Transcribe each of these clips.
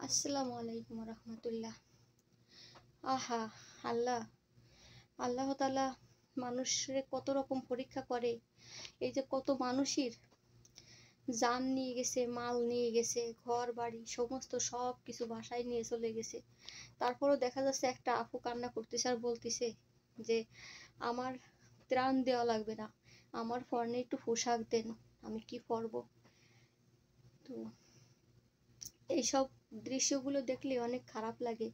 আসসালামু আলাইকুম রহমতুল্লাহ। আহা, আল্লাহ আল্লাহ তাআলা মানুষের কত রকম পরীক্ষা করে। এই যে কত মানুষের জান নিয়ে গেছে, মাল নিয়ে গেছে, ঘর বাড়ি সমস্ত সব কিছু বাসায় নিয়ে চলে গেছে। তারপরও দেখা যাচ্ছে একটা আপু কান্না করতেছে আর বলতেছে যে আমার ত্রাণ দেওয়া লাগবে না, আমার পরনে একটু পোশাক দেন, আমি কি পরবো। তো এইসব দৃশ্যগুলো দেখলে অনেক খারাপ লাগে।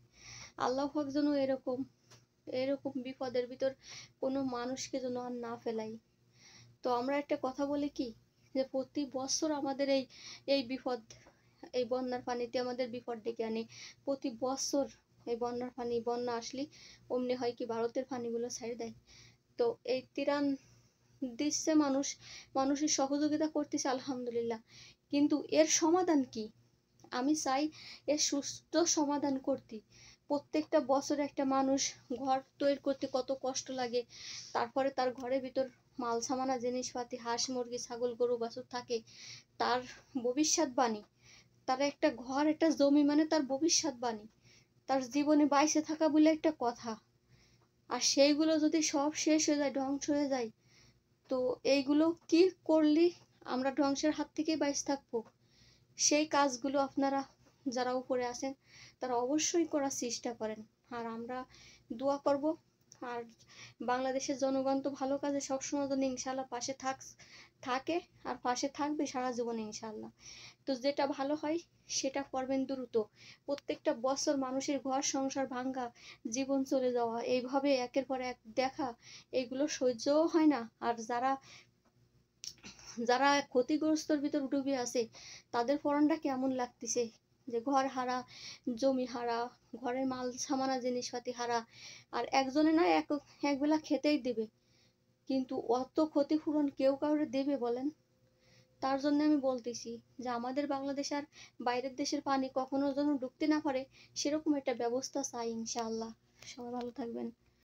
আল্লাহ পাক যেন এরকম এরকম বিপদের ভিতর কোনো মানুষকে যেন আর না ফেলাই। তো আমরা একটা কথা বলি কি, যে প্রতি বছর আমাদের এই এই বিপদ, এই বন্যার পানিতে আমাদের বিপদ ডেকে আনে প্রতি বছর। এই বন্যার পানি, বন্যা আসলে অমনি হয় কি ভারতের পানিগুলো ছেড়ে দেয়। তো এই ত্রাণ দিচ্ছে মানুষ, মানুষের সহযোগিতা করতেছে আলহামদুলিল্লাহ, কিন্তু এর সমাধান কি? আমি চাই এর সুস্থ সমাধান করতে। প্রত্যেকটা বছর একটা মানুষ ঘর তৈরি করতে কত কষ্ট লাগে, তারপরে তার ঘরের ভিতর মাল সামানা জিনিসপাতি, হাঁস মুরগি ছাগল গরু বাছুর থাকে, তার ভবিষ্যৎবাণী। তার একটা ঘর, একটা জমি মানে তার ভবিষ্যৎবাণী, তার জীবনে বাইসে থাকা বলে একটা কথা। আর সেইগুলো যদি সব শেষ হয়ে যায়, ধ্বংস হয়ে যায়, তো এইগুলো কি করলে আমরা ধ্বংসের হাত থেকেই বাইসে থাকবো। সেই কাজগুলো আপনারা যারা উপরে আছেন তারা অবশ্যই করার চেষ্টা করেন। আর আমরা দোয়া করব। আর বাংলাদেশের জনগণ তো ভালো কাজে সবসময় জন্য ইনশাল্লাহ পাশে থাকে আর পাশে থাকবে সারা জীবন ইনশাল্লাহ। তো যেটা ভালো হয় সেটা করবেন দ্রুত। প্রত্যেকটা বছর মানুষের ঘর সংসার ভাঙ্গা, জীবন চলে যাওয়া, এইভাবে একের পর এক দেখা, এগুলো সহ্যও হয় না। আর যারা যারা ক্ষতিগ্রস্তর ভিতর ডুবে আছে তাদের পরনটা কেমন লাগতেছে, যে ঘর হারা, জমি হারা, ঘরের মাল সামানা জিনিসপাতি হারা। আর একজনে না একবেলা খেতেই দেবে, কিন্তু অত ক্ষতিপূরণ কেউ কাউরে দেবে বলেন? তার জন্য আমি বলতেছি যে আমাদের বাংলাদেশ আর বাইরের দেশের পানি কখনো যেন ঢুকতে না পারে, সেরকম একটা ব্যবস্থা চাই ইনশাআল্লাহ। সবাই ভালো থাকবেন।